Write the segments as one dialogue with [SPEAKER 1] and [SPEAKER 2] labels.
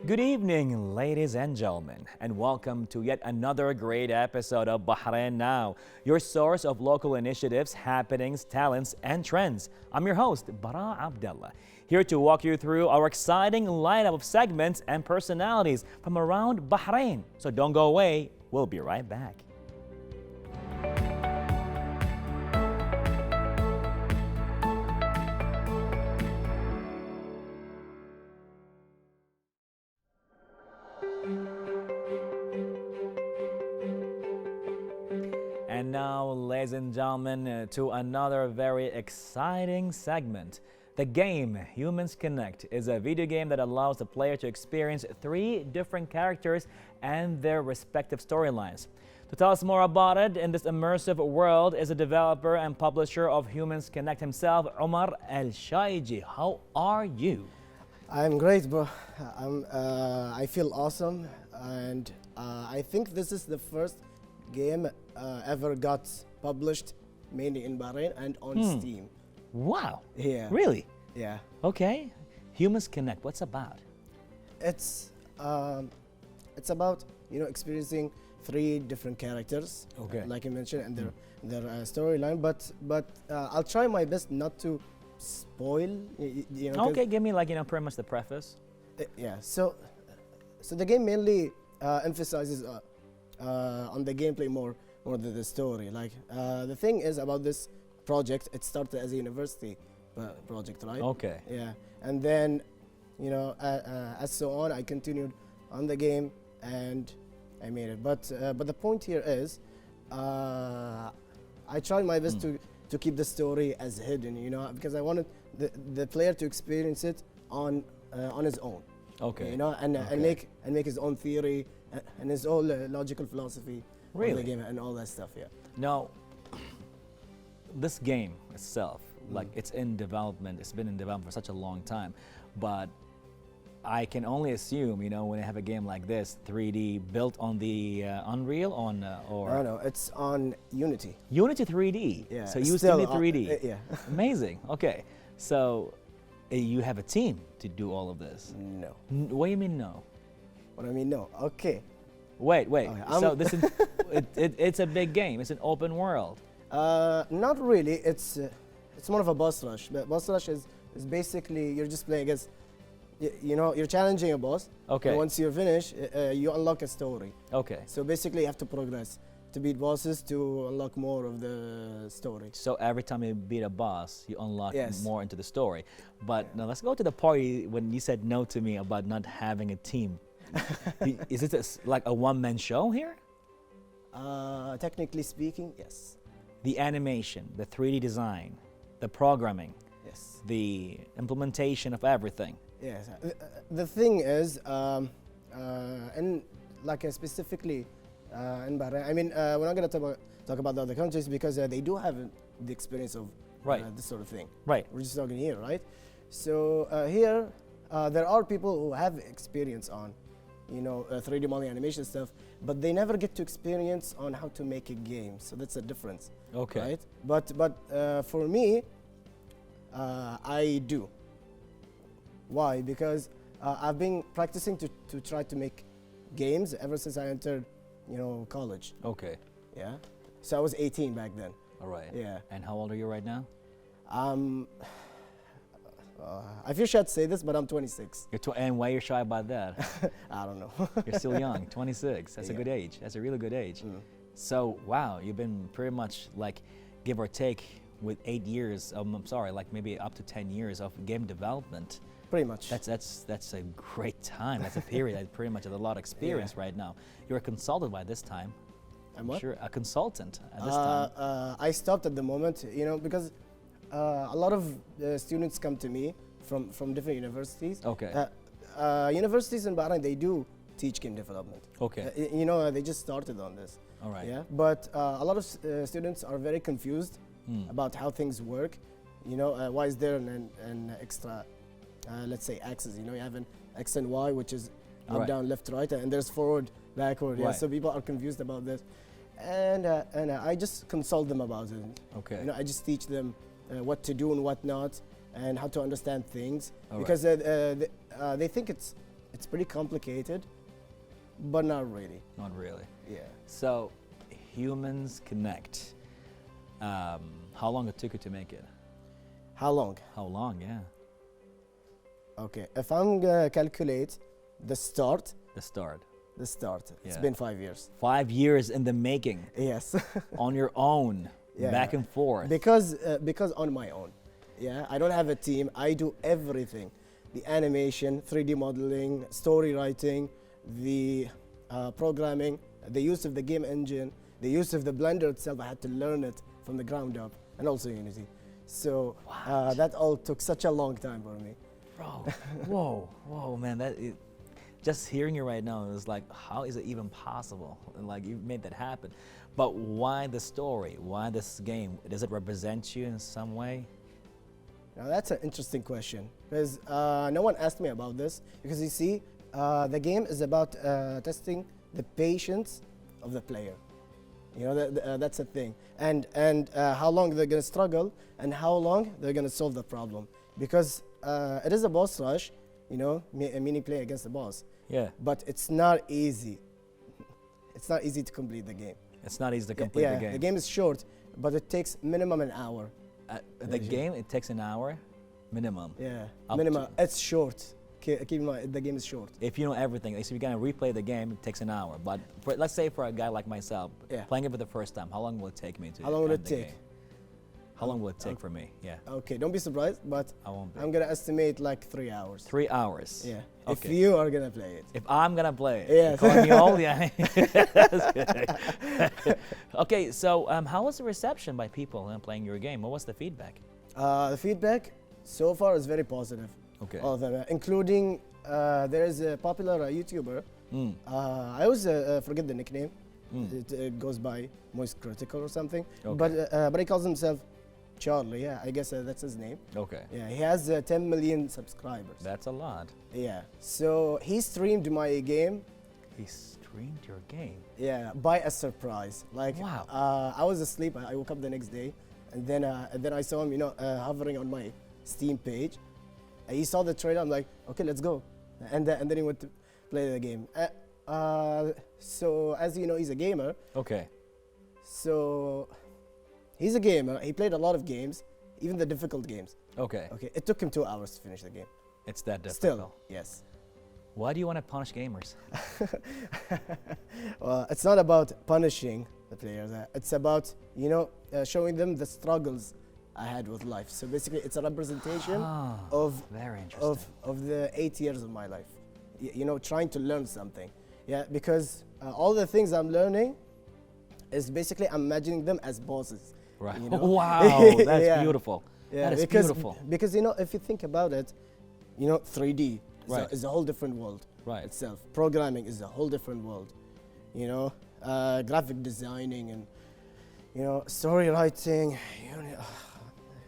[SPEAKER 1] Good evening, ladies and gentlemen, and welcome to yet another great episode of Bahrain Now, your source of local initiatives, happenings, talents, and trends. I'm your host, Bara Abdulla, here to walk you through our exciting lineup of segments and personalities from around Bahrain. So don't go away, we'll be right back. And now, ladies and gentlemen, to another very exciting segment. The game Humans Connect is a video game that allows the player to experience 3 different characters and their respective storylines. To tell us more about it in this immersive world is a developer and publisher of Humans Connect himself, Omar Al Shaiji. How are you?
[SPEAKER 2] I'm great, bro. I feel awesome, and I think this is the first game ever got published mainly in Bahrain and on Steam.
[SPEAKER 1] Wow.
[SPEAKER 2] Yeah.
[SPEAKER 1] Really?
[SPEAKER 2] Yeah.
[SPEAKER 1] Okay. Humans Connect, what's about?
[SPEAKER 2] It's about experiencing 3 different characters.
[SPEAKER 1] Okay.
[SPEAKER 2] Like you mentioned, and their storyline. But I'll try my best not to spoil.
[SPEAKER 1] Okay, give me pretty much the preface.
[SPEAKER 2] Yeah. So the game mainly emphasizes on the gameplay more than the story. Like the thing is about this project, it started as a university project, right?
[SPEAKER 1] Okay.
[SPEAKER 2] Yeah, and then as so on, I continued on the game and I made it. But the point here is, I tried my best to keep the story as hidden, because I wanted the player to experience it on his own.
[SPEAKER 1] Okay.
[SPEAKER 2] And make his own theory and his own logical philosophy of the game and all that stuff. Yeah.
[SPEAKER 1] Now, this game itself, it's in development. It's been in development for such a long time, but I can only assume, when I have a game like this, 3D built on the Unreal or
[SPEAKER 2] No, it's on Unity.
[SPEAKER 1] Unity 3D.
[SPEAKER 2] Yeah.
[SPEAKER 1] So you use Unity 3D.
[SPEAKER 2] Yeah.
[SPEAKER 1] Amazing. Okay. So you have a team to do all of this.
[SPEAKER 2] No.
[SPEAKER 1] What do you mean no?
[SPEAKER 2] What do I mean no? Okay.
[SPEAKER 1] Wait.
[SPEAKER 2] Okay,
[SPEAKER 1] So this is it's a big game. It's an open world.
[SPEAKER 2] Not really. It's more of a boss rush. But boss rush is basically you're just playing against. You're challenging a boss.
[SPEAKER 1] Okay.
[SPEAKER 2] And once you finish, you unlock a story.
[SPEAKER 1] Okay.
[SPEAKER 2] So basically, you have to progress to beat bosses to unlock more of the story.
[SPEAKER 1] So every time you beat a boss, you unlock
[SPEAKER 2] Yes.
[SPEAKER 1] more into the story. But now let's go to the party when you said no to me about not having a team. Is it like a one-man show here?
[SPEAKER 2] Technically speaking, yes.
[SPEAKER 1] The animation, the 3D design, the programming,
[SPEAKER 2] Yes.
[SPEAKER 1] the implementation of everything.
[SPEAKER 2] Yes. The thing is, and specifically in Bahrain, I mean, we're not going to talk about the other countries because they do have the experience of this sort of thing.
[SPEAKER 1] Right.
[SPEAKER 2] We're just talking here, right? So here, there are people who have experience on, 3D modeling animation stuff, but they never get to experience on how to make a game. So that's a difference.
[SPEAKER 1] Okay.
[SPEAKER 2] Right? But for me, I do. Why? Because I've been practicing to try to make games ever since I entered, college.
[SPEAKER 1] Okay.
[SPEAKER 2] Yeah. So I was 18 back then.
[SPEAKER 1] All right.
[SPEAKER 2] Yeah.
[SPEAKER 1] And how old are you right now?
[SPEAKER 2] I feel shy to say this, but I'm 26.
[SPEAKER 1] And why you're shy about that?
[SPEAKER 2] I don't know.
[SPEAKER 1] You're still young, 26. That's a good age. That's a really good age. So, wow, you've been pretty much give or take with 8 years, maybe up to 10 years of game development.
[SPEAKER 2] Pretty much.
[SPEAKER 1] That's a great time. That's a period that pretty much has a lot of experience right now. You're a consultant by this time.
[SPEAKER 2] I'm what?
[SPEAKER 1] Sure, a consultant at this time.
[SPEAKER 2] I stopped at the moment, because a lot of students come to me from different universities.
[SPEAKER 1] Okay.
[SPEAKER 2] Universities in Bahrain, they do teach game development.
[SPEAKER 1] Okay.
[SPEAKER 2] They just started on this.
[SPEAKER 1] All right.
[SPEAKER 2] Yeah. But a lot of students are very confused about how things work. Why is there an extra, let's say, axis? You have an X and Y, which is up, down, left, right, and there's forward, backward. Yeah. So people are confused about this, and I just consult them about it.
[SPEAKER 1] Okay.
[SPEAKER 2] I just teach them what to do and what not, and how to understand things,
[SPEAKER 1] All
[SPEAKER 2] because they think it's It's pretty complicated, but not really.
[SPEAKER 1] Not really.
[SPEAKER 2] Yeah.
[SPEAKER 1] So, Humans Connect. How long it took you to make it?
[SPEAKER 2] How long?
[SPEAKER 1] How long? Yeah.
[SPEAKER 2] Okay, if I'm gonna calculate the start,
[SPEAKER 1] The start.
[SPEAKER 2] it's
[SPEAKER 1] Yeah.
[SPEAKER 2] been 5 years.
[SPEAKER 1] 5 years in the making.
[SPEAKER 2] Yes.
[SPEAKER 1] On your own.
[SPEAKER 2] Yeah.
[SPEAKER 1] Back and forth.
[SPEAKER 2] Because on my own. Yeah, I don't have a team. I do everything. The animation, 3D modeling, story writing, the programming, the use of the game engine, the use of the Blender itself. I had to learn it from the ground up, and also Unity. So that all took such a long time for me.
[SPEAKER 1] Bro, whoa, man! Just hearing you right now is like, how is it even possible? And like, you made that happen. But why the story? Why this game? Does it represent you in some way?
[SPEAKER 2] Now that's an interesting question, because no one asked me about this. Because you see, the game is about testing the patience of the player. You know, that's a thing, and how long they're gonna struggle, and how long they're gonna solve the problem. Because it is a boss rush, you know, meaning play against the boss.
[SPEAKER 1] Yeah.
[SPEAKER 2] But it's not easy. It's not easy to complete the game.
[SPEAKER 1] It's not easy to complete the game.
[SPEAKER 2] The game is short, but it takes minimum an hour.
[SPEAKER 1] The game, it takes an hour, minimum.
[SPEAKER 2] Yeah,
[SPEAKER 1] Up
[SPEAKER 2] minimum.
[SPEAKER 1] to-
[SPEAKER 2] It's short. Keep in mind, the game is short.
[SPEAKER 1] If you know everything, if you're gonna replay the game, it takes an hour. But let's say for a guy like myself,
[SPEAKER 2] Yeah.
[SPEAKER 1] playing it for the first time, how long will it take me to?
[SPEAKER 2] How long will
[SPEAKER 1] end
[SPEAKER 2] it
[SPEAKER 1] the
[SPEAKER 2] take?
[SPEAKER 1] game? How long will it take for me? Yeah,
[SPEAKER 2] Okay, don't be surprised, but
[SPEAKER 1] I won't be.
[SPEAKER 2] I'm gonna estimate like 3 hours.
[SPEAKER 1] 3 hours.
[SPEAKER 2] Yeah,
[SPEAKER 1] Okay.
[SPEAKER 2] if you are gonna play it.
[SPEAKER 1] If I'm gonna play it,
[SPEAKER 2] Yes.
[SPEAKER 1] you calling me old, yeah. That's good. Okay, so how was the reception by people playing your game? What was the feedback?
[SPEAKER 2] The feedback so far is very positive.
[SPEAKER 1] Okay.
[SPEAKER 2] All of them, including there is a popular YouTuber. I always forget the nickname. It goes by Moist Critical or something.
[SPEAKER 1] Okay.
[SPEAKER 2] But he calls himself Charlie. Yeah, I guess that's his name.
[SPEAKER 1] Okay.
[SPEAKER 2] Yeah, he has 10 million subscribers.
[SPEAKER 1] That's a lot.
[SPEAKER 2] Yeah, so he streamed my game.
[SPEAKER 1] He streamed your game.
[SPEAKER 2] Yeah, by a surprise. Like,
[SPEAKER 1] Wow.
[SPEAKER 2] I was asleep. I woke up the next day, and then I saw him, you know, hovering on my Steam page. He saw the trailer. I'm like, okay, let's go, and then he went to play the game. So as you know, he's a gamer.
[SPEAKER 1] Okay.
[SPEAKER 2] So he's a gamer. He played a lot of games, even the difficult games.
[SPEAKER 1] Okay.
[SPEAKER 2] Okay, it took him 2 hours to finish the game.
[SPEAKER 1] It's that difficult.
[SPEAKER 2] Still, yes.
[SPEAKER 1] Why do you want to punish gamers?
[SPEAKER 2] Well, it's not about punishing the players. It's about, you know, showing them the struggles I had with life. So basically, it's a representation of
[SPEAKER 1] Very interesting.
[SPEAKER 2] of the 8 years of my life. You know, trying to learn something. Yeah, because all the things I'm learning is basically I'm imagining them as bosses.
[SPEAKER 1] Right.
[SPEAKER 2] You know?
[SPEAKER 1] Wow, that's
[SPEAKER 2] Yeah.
[SPEAKER 1] beautiful.
[SPEAKER 2] Yeah,
[SPEAKER 1] that is
[SPEAKER 2] because,
[SPEAKER 1] beautiful.
[SPEAKER 2] Because, you know, if you think about it, you know, 3D
[SPEAKER 1] Right.
[SPEAKER 2] is a whole different world
[SPEAKER 1] Right.
[SPEAKER 2] itself. Programming is a whole different world. You know, graphic designing and, you know, story writing. You know,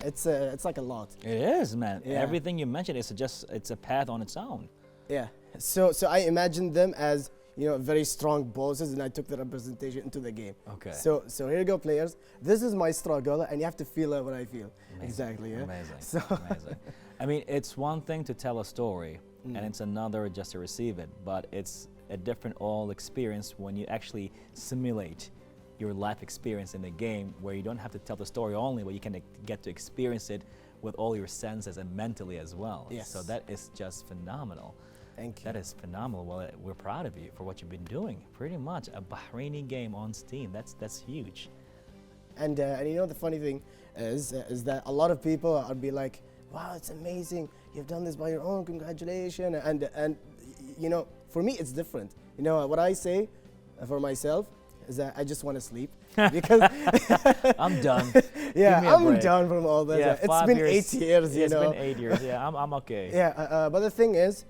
[SPEAKER 2] it's like a lot.
[SPEAKER 1] It is, man.
[SPEAKER 2] Yeah.
[SPEAKER 1] Everything you mentioned is it's a path on its own.
[SPEAKER 2] Yeah. So I imagined them as, you know, very strong bosses, and I took the representation into the game.
[SPEAKER 1] Okay.
[SPEAKER 2] So here you go, players. This is my struggle, and you have to feel what I feel.
[SPEAKER 1] Amazing.
[SPEAKER 2] Exactly. Yeah.
[SPEAKER 1] Amazing.
[SPEAKER 2] So
[SPEAKER 1] Amazing. I mean, it's one thing to tell a story,
[SPEAKER 2] Mm.
[SPEAKER 1] and it's another just to receive it. But it's a different all experience when you actually simulate your life experience in the game, where you don't have to tell the story only, but you can get to experience it with all your senses and mentally as well.
[SPEAKER 2] Yes.
[SPEAKER 1] So that is just phenomenal.
[SPEAKER 2] Thank you.
[SPEAKER 1] That is phenomenal. Well, we're proud of you for what you've been doing. Pretty much a Bahraini game on Steam. That's huge.
[SPEAKER 2] And you know the funny thing is that a lot of people are be like, "Wow, it's amazing! You've done this by your own. Congratulations!" And you know, for me it's different. You know what I say for myself is that I just want to sleep because
[SPEAKER 1] I'm done.
[SPEAKER 2] yeah,
[SPEAKER 1] Give me a
[SPEAKER 2] I'm
[SPEAKER 1] break.
[SPEAKER 2] done from all that.
[SPEAKER 1] Yeah,
[SPEAKER 2] It's
[SPEAKER 1] 5
[SPEAKER 2] been
[SPEAKER 1] years.
[SPEAKER 2] 8 years. You
[SPEAKER 1] It's
[SPEAKER 2] know.
[SPEAKER 1] been 8 years. Yeah, I'm okay.
[SPEAKER 2] Yeah, but the thing is,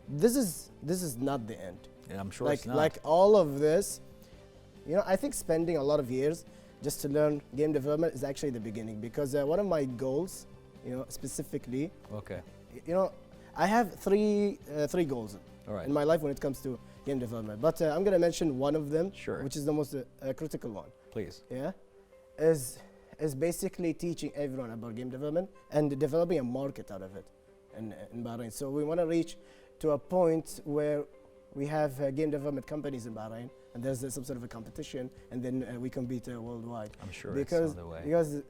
[SPEAKER 2] this is not the end.
[SPEAKER 1] Yeah, I'm sure
[SPEAKER 2] Like
[SPEAKER 1] it's not.
[SPEAKER 2] like all of this, you know, I think spending a lot of years just to learn game development is actually the beginning, because one of my goals, you know, specifically,
[SPEAKER 1] Okay.
[SPEAKER 2] you know, I have three goals
[SPEAKER 1] All right.
[SPEAKER 2] in my life when it comes to game development. But I'm gonna mention one of them,
[SPEAKER 1] Sure.
[SPEAKER 2] which is the most critical one.
[SPEAKER 1] Please.
[SPEAKER 2] Yeah, is basically teaching everyone about game development and developing a market out of it in Bahrain. So we want to reach to a point where we have game development companies in Bahrain, and there's some sort of a competition, and then we compete worldwide.
[SPEAKER 1] I'm sure
[SPEAKER 2] Because
[SPEAKER 1] it's on the way.
[SPEAKER 2] because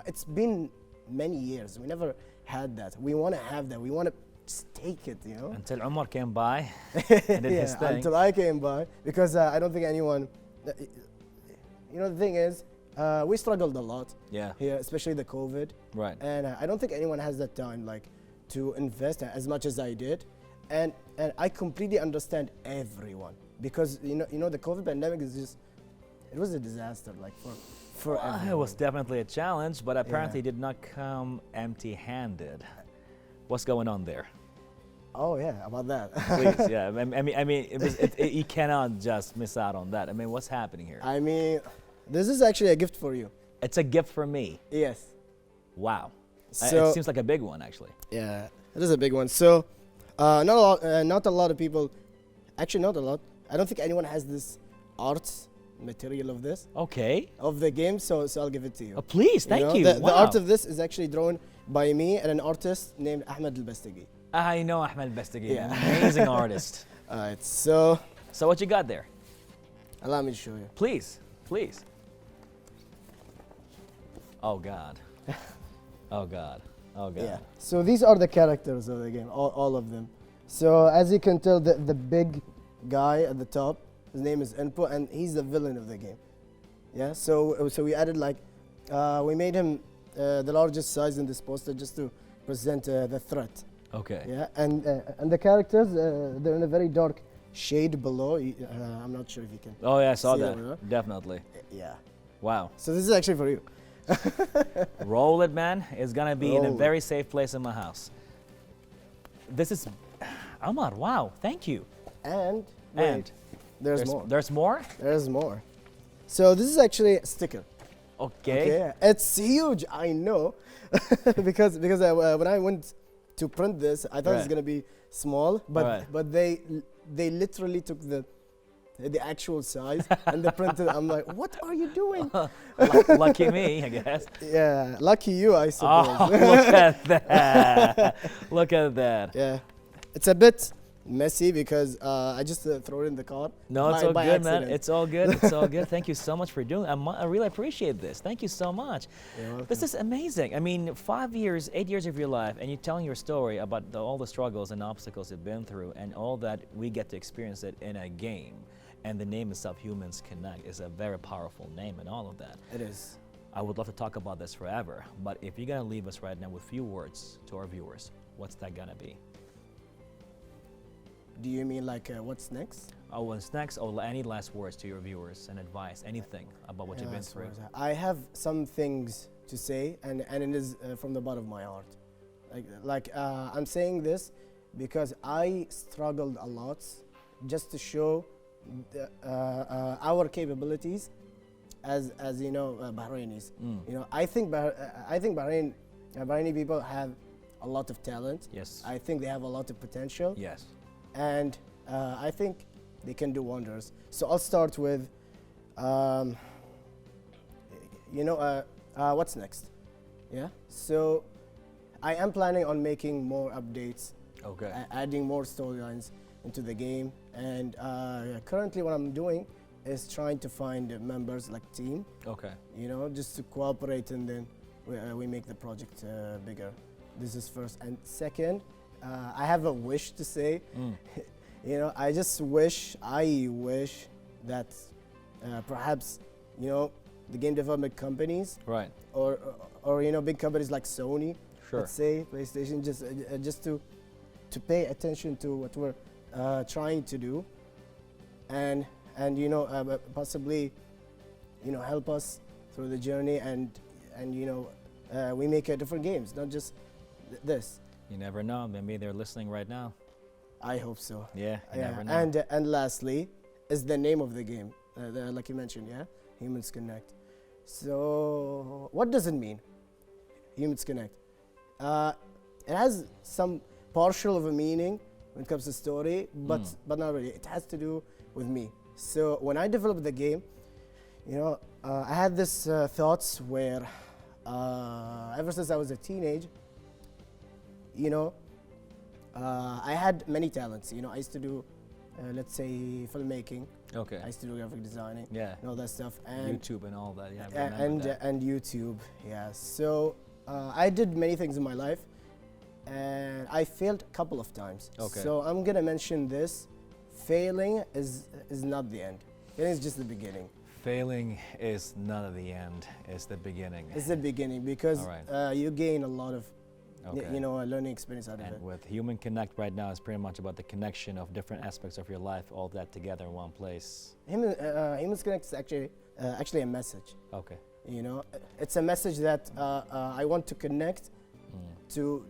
[SPEAKER 2] it's been many years. We never had that. We want to have that. We want to just take it, you know.
[SPEAKER 1] Until Omar came by and did his
[SPEAKER 2] Yeah,
[SPEAKER 1] thing.
[SPEAKER 2] until I came by, because I don't think anyone. You know, the thing is, we struggled a lot
[SPEAKER 1] Yeah,
[SPEAKER 2] here, especially the COVID,
[SPEAKER 1] right.
[SPEAKER 2] and I don't think anyone has that time, like, to invest as much as I did, and I completely understand everyone, because you know the COVID pandemic is just, it was a disaster, like for
[SPEAKER 1] Well,
[SPEAKER 2] everyone.
[SPEAKER 1] it was definitely a challenge, but apparently
[SPEAKER 2] Yeah.
[SPEAKER 1] did not come empty-handed. What's going on there?
[SPEAKER 2] Oh yeah, about that.
[SPEAKER 1] Please, yeah. I mean, you cannot just miss out on that. I mean, what's happening here?
[SPEAKER 2] I mean, this is actually a gift for you.
[SPEAKER 1] It's a gift for me.
[SPEAKER 2] Yes.
[SPEAKER 1] Wow.
[SPEAKER 2] So
[SPEAKER 1] It seems like a big one, actually.
[SPEAKER 2] yeah, it is a big one. So not a lot of people, actually not a lot. I don't think anyone has this art material of this,
[SPEAKER 1] Okay.
[SPEAKER 2] of the game, so I'll give it to you.
[SPEAKER 1] Oh, please, thank
[SPEAKER 2] know,
[SPEAKER 1] you.
[SPEAKER 2] The
[SPEAKER 1] Wow.
[SPEAKER 2] art of this is actually drawn by me and an artist named Ahmed Al-Bastagi.
[SPEAKER 1] I know Ahmed Bestagi,
[SPEAKER 2] Yeah.
[SPEAKER 1] amazing artist.
[SPEAKER 2] Alright, so
[SPEAKER 1] So what you got there?
[SPEAKER 2] allow me to show you.
[SPEAKER 1] Please, please. Oh God. Oh God. Oh God.
[SPEAKER 2] Yeah. So these are the characters of the game, all of them. So as you can tell, the big guy at the top, his name is Inpo, and he's the villain of the game. Yeah. So we added, like, we made him the largest size in this poster just to present the threat.
[SPEAKER 1] Okay.
[SPEAKER 2] Yeah. And the characters, they're in a very dark shade below. I'm not sure if you can.
[SPEAKER 1] Oh yeah, I saw
[SPEAKER 2] See
[SPEAKER 1] that.
[SPEAKER 2] over there?
[SPEAKER 1] Definitely.
[SPEAKER 2] Yeah.
[SPEAKER 1] Wow.
[SPEAKER 2] So this is actually for you.
[SPEAKER 1] Roll it, man. It's gonna be in a
[SPEAKER 2] Roll it.
[SPEAKER 1] very safe place in my house. This is Omar. Wow. Thank you.
[SPEAKER 2] And wait,
[SPEAKER 1] And
[SPEAKER 2] there's more.
[SPEAKER 1] There's more.
[SPEAKER 2] There's more. So this is actually a sticker.
[SPEAKER 1] Okay.
[SPEAKER 2] It's huge, I know, because when I went to print this, I thought it was
[SPEAKER 1] Right.
[SPEAKER 2] gonna be small, but
[SPEAKER 1] Right.
[SPEAKER 2] but they literally took the actual size and they printed. I'm like, what are you doing?
[SPEAKER 1] Lucky me, I guess.
[SPEAKER 2] Yeah, lucky you, I suppose.
[SPEAKER 1] Oh, look at that. Look at that.
[SPEAKER 2] Yeah, it's a bit messy because I just throw it in the car.
[SPEAKER 1] No, it's
[SPEAKER 2] by-
[SPEAKER 1] all
[SPEAKER 2] by
[SPEAKER 1] good, man.
[SPEAKER 2] accident.
[SPEAKER 1] It's all good. It's all good. Thank you so much for doing it. I really appreciate this. Thank you so much.
[SPEAKER 2] You're welcome.
[SPEAKER 1] This is amazing. I mean, 5 years, 8 years of your life, and you're telling your story about all the struggles and obstacles you've been through, and all that we get to experience it in a game. And the name itself, Humans Connect, is a very powerful name and all of that.
[SPEAKER 2] It is.
[SPEAKER 1] I would love to talk about this forever, but if you're gonna leave us right now with few words to our viewers, what's that gonna be?
[SPEAKER 2] Do you mean like what's next?
[SPEAKER 1] Oh, what's next? Or any last words to your viewers and advice, anything about what you've been
[SPEAKER 2] Last
[SPEAKER 1] through?
[SPEAKER 2] words. I have some things to say, and it is from the bottom of my heart. I'm saying this because I struggled a lot just to show our capabilities as Bahrainis. You know, I think Bahraini people have a lot of talent.
[SPEAKER 1] Yes.
[SPEAKER 2] I think they have a lot of potential,
[SPEAKER 1] Yes.
[SPEAKER 2] and I think they can do wonders. So I'll start with, what's next? Yeah. So I am planning on making more updates,
[SPEAKER 1] Okay.
[SPEAKER 2] adding more storylines into the game, and currently what I'm doing is trying to find members, like team,
[SPEAKER 1] Okay.
[SPEAKER 2] you know, just to cooperate, and then we make the project bigger. This is first. And second, I have a wish to say. You know, I wish that perhaps, you know, the game development companies,
[SPEAKER 1] Right.
[SPEAKER 2] or you know, big companies like Sony,
[SPEAKER 1] Sure.
[SPEAKER 2] let's say, PlayStation, just to pay attention to what we're trying to do, and you know, possibly, you know, help us through the journey, and you know, we make different games, not just this.
[SPEAKER 1] You never know. Maybe they're listening right now.
[SPEAKER 2] I hope so.
[SPEAKER 1] Yeah. You
[SPEAKER 2] Yeah.
[SPEAKER 1] never know.
[SPEAKER 2] And lastly is the name of the game, like you mentioned, yeah, Humans Connect. So what does it mean, Humans Connect? It has some partial of a meaning when it comes to story, but not really. It has to do with me. So when I developed the game, you know, I had this thoughts where ever since I was a teenage, you know, I had many talents. You know, I used to do, let's say, filmmaking.
[SPEAKER 1] Okay.
[SPEAKER 2] I used to do graphic designing.
[SPEAKER 1] Yeah.
[SPEAKER 2] And all that stuff. And
[SPEAKER 1] YouTube and all that. Yeah. I remember that.
[SPEAKER 2] and YouTube. Yeah. So I did many things in my life, and I failed a couple of times.
[SPEAKER 1] Okay.
[SPEAKER 2] So I'm gonna mention this: failing is not the end. Failing is just the beginning.
[SPEAKER 1] Failing is not the end, it's the beginning.
[SPEAKER 2] It's the beginning because you gain a lot of, you know, a learning experience out of it.
[SPEAKER 1] And with Human Connect right now, it's pretty much about the connection of different aspects of your life, all that together in one place.
[SPEAKER 2] Humans Connect is actually a message.
[SPEAKER 1] Okay.
[SPEAKER 2] You know, it's a message that I want to connect to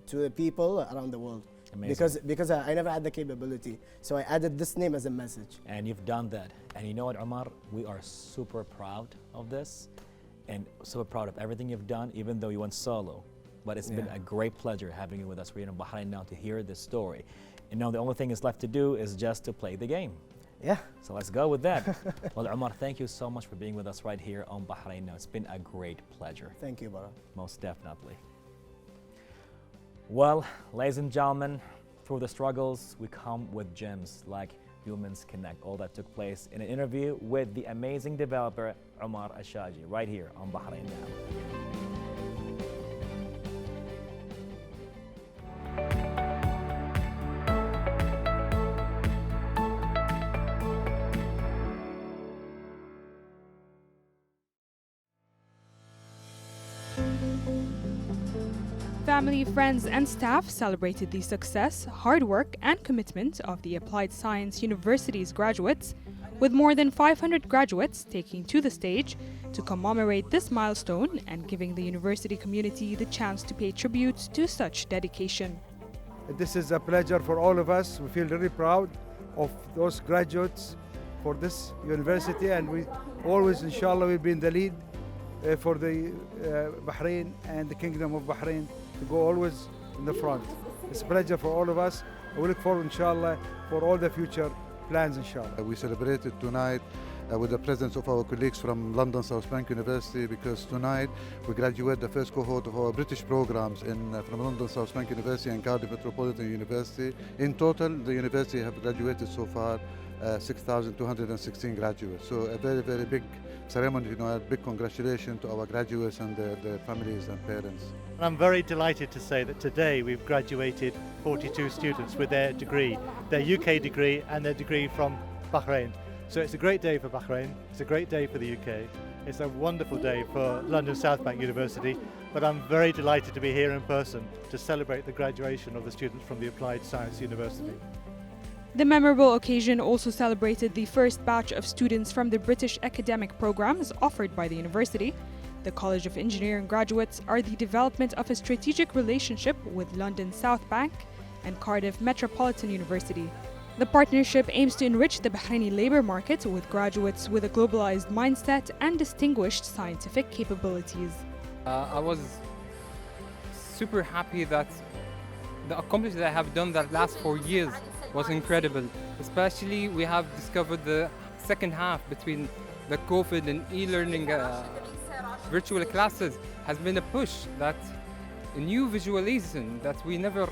[SPEAKER 2] the people around the world.
[SPEAKER 1] Amazing.
[SPEAKER 2] Because I never had the capability, so I added this name as a message.
[SPEAKER 1] And you've done that. And you know what, Omar? We are super proud of this and super proud of everything you've done, even though you went solo. But it's been a great pleasure having you with us here in Bahrain Now to hear this story. And now the only thing is left to do is just to play the game.
[SPEAKER 2] Yeah.
[SPEAKER 1] So let's go with that. Well, Omar, thank you so much for being with us right here on Bahrain Now. It's been a great pleasure.
[SPEAKER 2] Thank you, Bara.
[SPEAKER 1] Most definitely. Well, ladies and gentlemen, through the struggles, we come with gems like Humans Connect. All that took place in an interview with the amazing developer, Omar AlShaiji, right here on Bahrain Now.
[SPEAKER 3] Family, friends, and staff celebrated the success, hard work, and commitment of the Applied Science University's graduates, with more than 500 graduates taking to the stage to commemorate this milestone and giving the university community the chance to pay tribute to such dedication.
[SPEAKER 4] This is a pleasure for all of us. We feel really proud of those graduates for this university, and we always, inshallah, will be in the lead for the Bahrain and the Kingdom of Bahrain to go always in the front. It's a pleasure for all of us. We look forward, inshallah, for all the future plans, inshallah.
[SPEAKER 5] We celebrated tonight with the presence of our colleagues from London South Bank University, because tonight we graduate the first cohort of our British programs from London South Bank University and Cardiff Metropolitan University. In total, the university have graduated so far 6,216 graduates. So a very, very big ceremony, you know, a big congratulations to our graduates and their families and parents.
[SPEAKER 6] I'm very delighted to say that today we've graduated 42 students with their degree, their UK degree and their degree from Bahrain. So it's a great day for Bahrain, it's a great day for the UK, it's a wonderful day for London South Bank University, but I'm very delighted to be here in person to celebrate the graduation of the students from the Applied Science University.
[SPEAKER 3] The memorable occasion also celebrated the first batch of students from the British academic programs offered by the university. The College of Engineering graduates are the development of a strategic relationship with London South Bank and Cardiff Metropolitan University. The partnership aims to enrich the Bahraini labor market with graduates with a globalized mindset and distinguished scientific capabilities.
[SPEAKER 7] I was super happy that the accomplishment that I have done that last 4 years was incredible. Especially we have discovered the second half between the COVID and e-learning virtual classes has been a push, that a new visualization that we never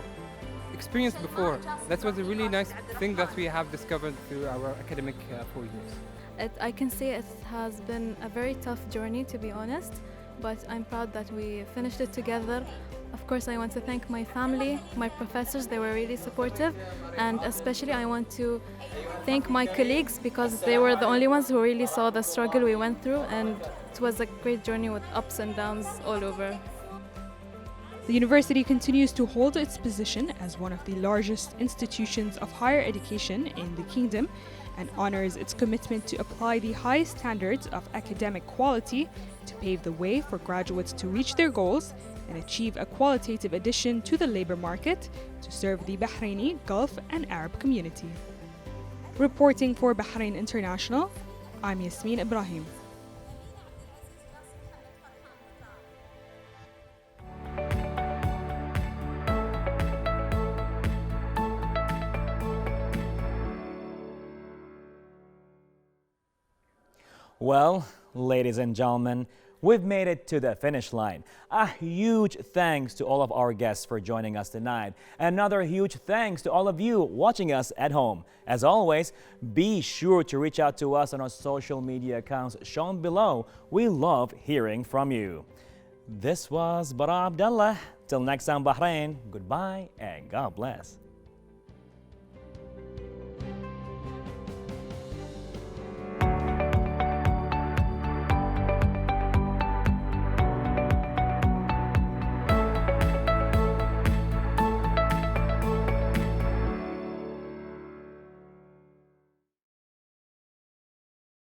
[SPEAKER 7] experienced before. That was a really nice thing that we have discovered through our academic 4 years.
[SPEAKER 8] I can say it has been a very tough journey, to be honest, but I'm proud that we finished it together. Of course, I want to thank my family, my professors, they were really supportive, and especially I want to thank my colleagues because they were the only ones who really saw the struggle we went through, and it was a great journey with ups and downs all over.
[SPEAKER 3] The university continues to hold its position as one of the largest institutions of higher education in the kingdom and honors its commitment to apply the highest standards of academic quality to pave the way for graduates to reach their goals and achieve a qualitative addition to the labor market to serve the Bahraini, Gulf, and Arab community. Reporting for Bahrain International, I'm Yasmin Ibrahim.
[SPEAKER 1] Well, Ladies and gentlemen, we've made it to the finish line. A huge thanks to all of our guests for joining us tonight. Another huge thanks to all of you watching us at home. As always, be sure to reach out to us on our social media accounts shown below. We love hearing from you. This was Bara Abdullah. Till next time, Bahrain, goodbye and God bless.